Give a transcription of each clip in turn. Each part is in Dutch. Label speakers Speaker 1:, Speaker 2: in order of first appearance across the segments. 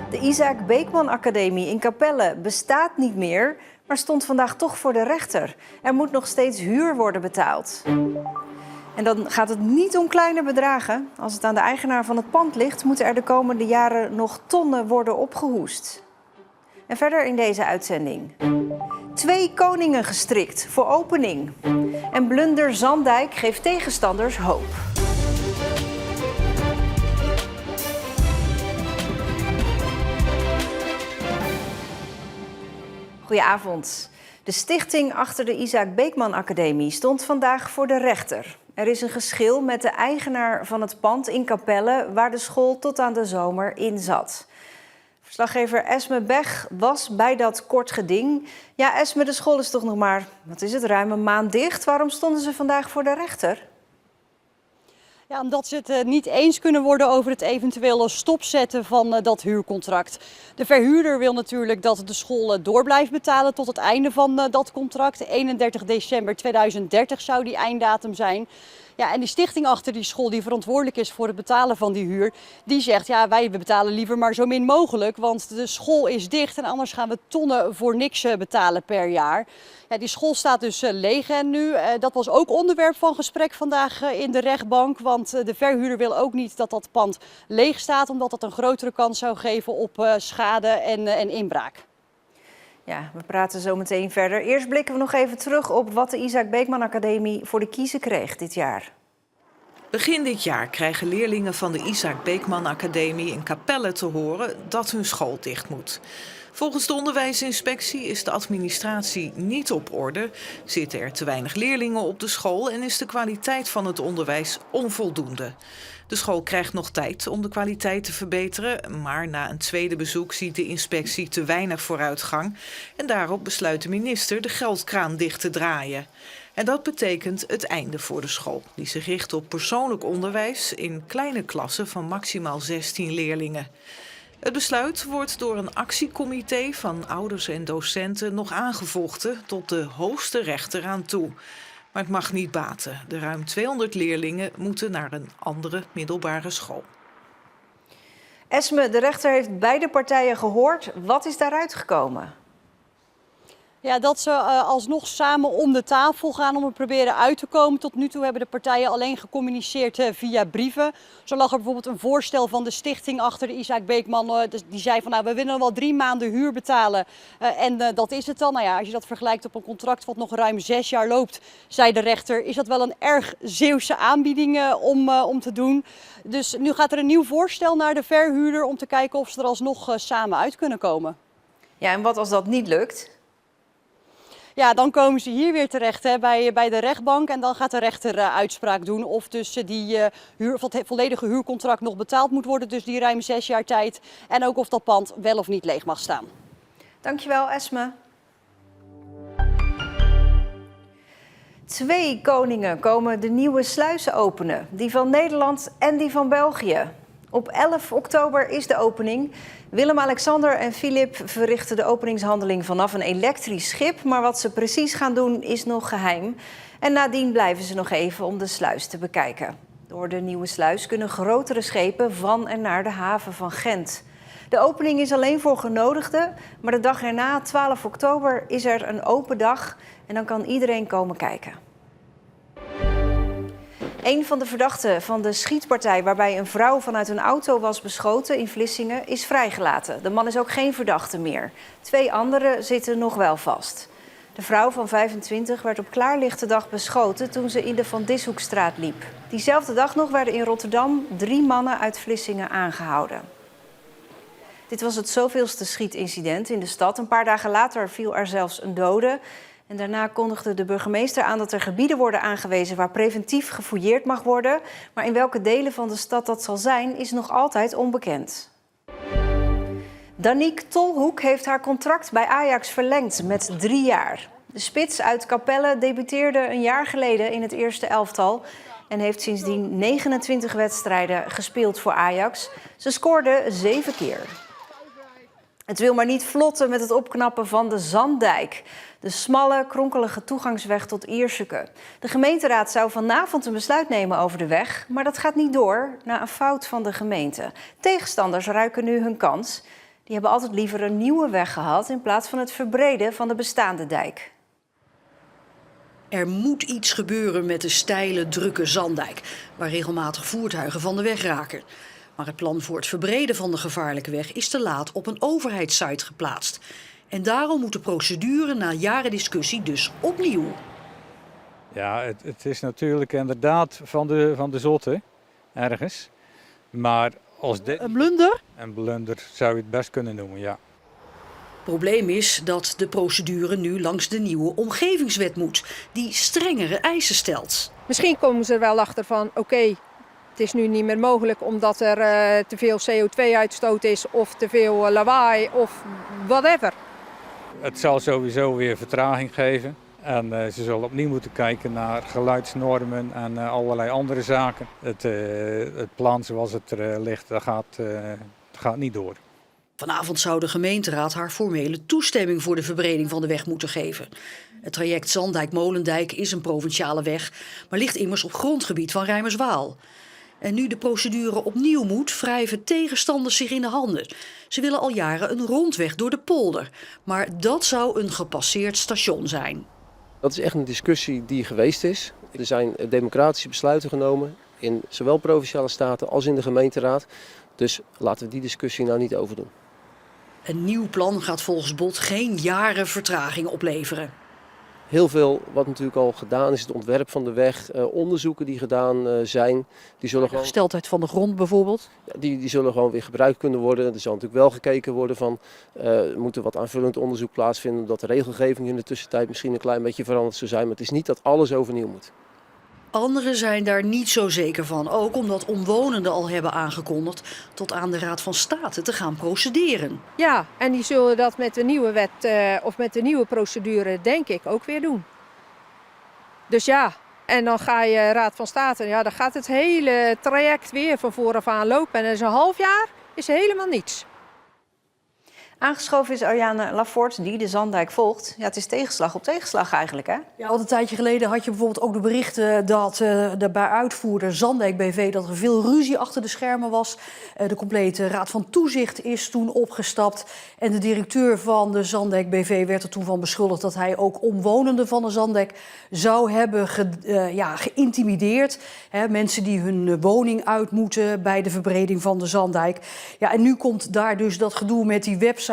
Speaker 1: De Isaac Beekman Academie in Capelle bestaat niet meer, maar stond vandaag toch voor de rechter. Er moet nog steeds huur worden betaald. En dan gaat het niet om kleine bedragen. Als het aan de eigenaar van het pand ligt, moeten er de komende jaren nog tonnen worden opgehoest. En verder in deze uitzending. 2 koningen gestrikt voor opening. En blunder Zandijk geeft tegenstanders hoop. Goedenavond. De stichting achter de Isaac Beekman Academie stond vandaag voor de rechter. Er is een geschil met de eigenaar van het pand in Capelle, waar de school tot aan de zomer in zat. Verslaggever Esme Bech was bij dat kort geding. Ja, Esme, de school is toch nog maar, ruim een maand dicht. Waarom stonden ze vandaag voor de rechter?
Speaker 2: Ja, omdat ze het niet eens kunnen worden over het eventuele stopzetten van dat huurcontract. De verhuurder wil natuurlijk dat de school door blijft betalen tot het einde van dat contract. 31 december 2030 zou die einddatum zijn. Ja, en de stichting achter die school die verantwoordelijk is voor het betalen van die huur, die zegt ja, wij betalen liever maar zo min mogelijk, want de school is dicht en anders gaan we tonnen voor niks betalen per jaar. Ja, die school staat dus leeg en nu. Dat was ook onderwerp van gesprek vandaag in de rechtbank, want de verhuurder wil ook niet dat dat pand leeg staat, omdat dat een grotere kans zou geven op schade en inbraak.
Speaker 1: Ja, we praten zo meteen verder. Eerst blikken we nog even terug op wat de Isaac Beekman Academie voor de kiezen kreeg dit jaar.
Speaker 3: Begin dit jaar krijgen leerlingen van de Isaac Beekman Academie in Capelle te horen dat hun school dicht moet. Volgens de onderwijsinspectie is de administratie niet op orde, zitten er te weinig leerlingen op de school en is de kwaliteit van het onderwijs onvoldoende. De school krijgt nog tijd om de kwaliteit te verbeteren, maar na een tweede bezoek ziet de inspectie te weinig vooruitgang. En daarop besluit de minister de geldkraan dicht te draaien. En dat betekent het einde voor de school, die zich richt op persoonlijk onderwijs in kleine klassen van maximaal 16 leerlingen. Het besluit wordt door een actiecomité van ouders en docenten nog aangevochten tot de hoogste rechter aan toe. Maar het mag niet baten. De ruim 200 leerlingen moeten naar een andere middelbare school.
Speaker 1: Esme, de rechter heeft beide partijen gehoord. Wat is daaruit gekomen?
Speaker 2: Ja, dat ze alsnog samen om de tafel gaan om er proberen uit te komen. Tot nu toe hebben de partijen alleen gecommuniceerd via brieven. Zo lag er bijvoorbeeld een voorstel van de stichting achter de Isaac Beekman. Die zei van nou, we willen wel 3 maanden huur betalen. En dat is het dan. Nou ja, als je dat vergelijkt op een contract wat nog ruim 6 jaar loopt, zei de rechter, is dat wel een erg Zeeuwse aanbieding om te doen. Dus nu gaat er een nieuw voorstel naar de verhuurder om te kijken of ze er alsnog samen uit kunnen komen.
Speaker 1: Ja, en wat als dat niet lukt?
Speaker 2: Ja, dan komen ze hier weer terecht bij de rechtbank en dan gaat de rechter uitspraak doen of dus het volledige huurcontract nog betaald moet worden, dus die ruim 6 jaar tijd. En ook of dat pand wel of niet leeg mag staan.
Speaker 1: Dankjewel, Esme. 2 koningen komen de nieuwe sluizen openen, die van Nederland en die van België. Op 11 oktober is de opening. Willem-Alexander en Filip verrichten de openingshandeling vanaf een elektrisch schip. Maar wat ze precies gaan doen is nog geheim. En nadien blijven ze nog even om de sluis te bekijken. Door de nieuwe sluis kunnen grotere schepen van en naar de haven van Gent. De opening is alleen voor genodigden. Maar de dag erna, 12 oktober, is er een open dag. En dan kan iedereen komen kijken. Een van de verdachten van de schietpartij waarbij een vrouw vanuit een auto was beschoten in Vlissingen is vrijgelaten. De man is ook geen verdachte meer. 2 anderen zitten nog wel vast. De vrouw van 25 werd op klaarlichte dag beschoten toen ze in de Van Dishoekstraat liep. Diezelfde dag nog werden in Rotterdam 3 mannen uit Vlissingen aangehouden. Dit was het zoveelste schietincident in de stad. Een paar dagen later viel er zelfs een dode. En daarna kondigde de burgemeester aan dat er gebieden worden aangewezen waar preventief gefouilleerd mag worden. Maar in welke delen van de stad dat zal zijn, is nog altijd onbekend. Danique Tolhoek heeft haar contract bij Ajax verlengd met 3 jaar. De spits uit Capelle debuteerde een jaar geleden in het eerste elftal en heeft sindsdien 29 wedstrijden gespeeld voor Ajax. Ze scoorde 7 keer. Het wil maar niet vlotten met het opknappen van de Zanddijk. De smalle, kronkelige toegangsweg tot Ierseke. De gemeenteraad zou vanavond een besluit nemen over de weg, maar dat gaat niet door na een fout van de gemeente. Tegenstanders ruiken nu hun kans. Die hebben altijd liever een nieuwe weg gehad in plaats van het verbreden van de bestaande dijk.
Speaker 4: Er moet iets gebeuren met de steile, drukke Zanddijk, waar regelmatig voertuigen van de weg raken. Maar het plan voor het verbreden van de gevaarlijke weg is te laat op een overheidssite geplaatst. En daarom moet de procedure na jaren discussie dus opnieuw.
Speaker 5: Ja, het is natuurlijk inderdaad van de zotte, ergens. Maar als dit...
Speaker 2: Een blunder?
Speaker 5: Een blunder zou je het best kunnen noemen, ja.
Speaker 4: Probleem is dat de procedure nu langs de nieuwe omgevingswet moet, die strengere eisen stelt.
Speaker 6: Misschien komen ze er wel achter van oké, het is nu niet meer mogelijk omdat er te veel CO2-uitstoot is of te veel lawaai of whatever.
Speaker 5: Het zal sowieso weer vertraging geven. En ze zullen opnieuw moeten kijken naar geluidsnormen en allerlei andere zaken. Het plan zoals het er ligt, dat gaat niet door.
Speaker 4: Vanavond zou de gemeenteraad haar formele toestemming voor de verbreding van de weg moeten geven. Het traject Zanddijk-Molendijk is een provinciale weg, maar ligt immers op grondgebied van Rijmerswaal. En nu de procedure opnieuw moet, wrijven tegenstanders zich in de handen. Ze willen al jaren een rondweg door de polder, maar dat zou een gepasseerd station zijn.
Speaker 7: Dat is echt een discussie die geweest is. Er zijn democratische besluiten genomen in zowel provinciale staten als in de gemeenteraad. Dus laten we die discussie nou niet overdoen.
Speaker 4: Een nieuw plan gaat volgens Bot geen jaren vertraging opleveren.
Speaker 7: Heel veel wat natuurlijk al gedaan is, het ontwerp van de weg, onderzoeken die gedaan zijn. Die zullen
Speaker 2: De gesteldheid van de grond bijvoorbeeld?
Speaker 7: die zullen gewoon weer gebruikt kunnen worden. Er zal natuurlijk wel gekeken worden van, moet er wat aanvullend onderzoek plaatsvinden, omdat de regelgeving in de tussentijd misschien een klein beetje veranderd zou zijn. Maar het is niet dat alles overnieuw moet.
Speaker 4: Anderen zijn daar niet zo zeker van, ook omdat omwonenden al hebben aangekondigd tot aan de Raad van State te gaan procederen.
Speaker 6: Ja, en die zullen dat met de nieuwe wet of met de nieuwe procedure denk ik ook weer doen. Dus ja, en dan ga je Raad van State, ja, dan gaat het hele traject weer van vooraf aan lopen. En dat is een half jaar, is helemaal niets.
Speaker 1: Aangeschoven is Ariane Laforte, die de Zanddijk volgt. Ja, het is tegenslag op tegenslag eigenlijk, hè?
Speaker 4: Ja, want een tijdje geleden had je bijvoorbeeld ook de berichten dat de bij uitvoerder Zanddijk BV dat er veel ruzie achter de schermen was. De complete Raad van Toezicht is toen opgestapt. En de directeur van de Zanddijk BV werd er toen van beschuldigd dat hij ook omwonenden van de Zanddijk zou hebben geïntimideerd. Mensen die hun woning uit moeten bij de verbreding van de Zanddijk. Ja, en nu komt daar dus dat gedoe met die website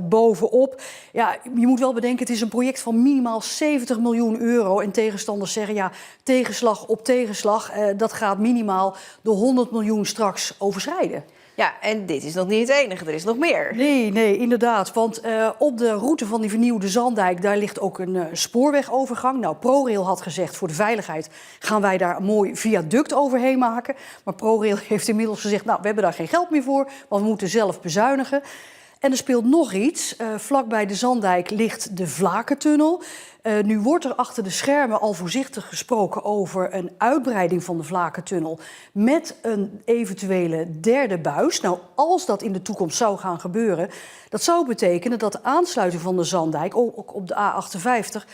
Speaker 4: bovenop. Ja, je moet wel bedenken, het is een project van minimaal 70 miljoen euro. En tegenstanders zeggen, ja, tegenslag op tegenslag. Dat gaat minimaal de 100 miljoen straks overschrijden.
Speaker 1: Ja, en dit is nog niet het enige, er is nog meer.
Speaker 4: Nee, inderdaad. Want op de route van die vernieuwde Zanddijk, daar ligt ook een spoorwegovergang. Nou, ProRail had gezegd, voor de veiligheid gaan wij daar een mooi viaduct overheen maken. Maar ProRail heeft inmiddels gezegd, nou, we hebben daar geen geld meer voor, want we moeten zelf bezuinigen. En er speelt nog iets. Vlakbij de Zanddijk ligt de Vlakentunnel. Nu wordt er achter de schermen al voorzichtig gesproken over een uitbreiding van de Vlakentunnel met een eventuele derde buis. Nou, als dat in de toekomst zou gaan gebeuren, dat zou betekenen dat de aansluiting van de Zanddijk, ook op de A58,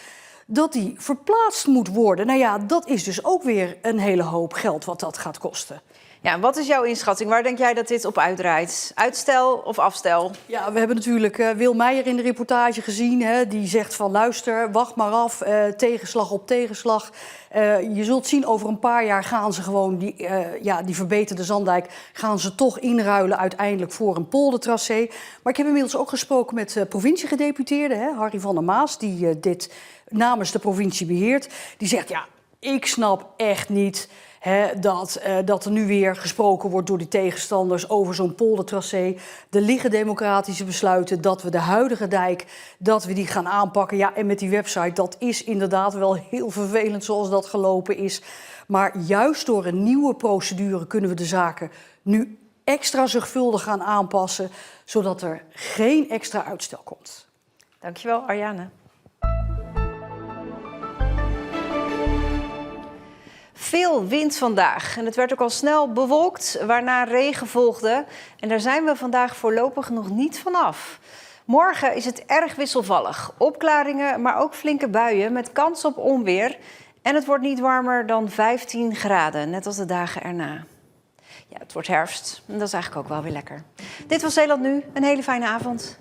Speaker 4: dat die verplaatst moet worden. Nou ja, dat is dus ook weer een hele hoop geld wat dat gaat kosten.
Speaker 1: Ja, wat is jouw inschatting? Waar denk jij dat dit op uitdraait? Uitstel of afstel?
Speaker 4: Ja, we hebben natuurlijk Wil Meijer in de reportage gezien. Hè, die zegt van luister, wacht maar af, tegenslag op tegenslag. Je zult zien, over een paar jaar gaan ze gewoon die verbeterde Zanddijk gaan ze toch inruilen uiteindelijk voor een poldertracé. Maar ik heb inmiddels ook gesproken met provinciegedeputeerde, Harry van der Maas, die dit namens de provincie beheert. Die zegt, ja, ik snap echt niet dat er nu weer gesproken wordt door die tegenstanders over zo'n poldertracé. Er liggen democratische besluiten dat we de huidige dijk, dat we die gaan aanpakken. Ja, en met die website, dat is inderdaad wel heel vervelend zoals dat gelopen is. Maar juist door een nieuwe procedure kunnen we de zaken nu extra zorgvuldig gaan aanpassen, zodat er geen extra uitstel komt.
Speaker 1: Dankjewel, Ariane. Veel wind vandaag en het werd ook al snel bewolkt, waarna regen volgde. En daar zijn we vandaag voorlopig nog niet vanaf. Morgen is het erg wisselvallig. Opklaringen, maar ook flinke buien met kans op onweer. En het wordt niet warmer dan 15 graden, net als de dagen erna. Ja, het wordt herfst en dat is eigenlijk ook wel weer lekker. Dit was Zeeland Nu. Een hele fijne avond.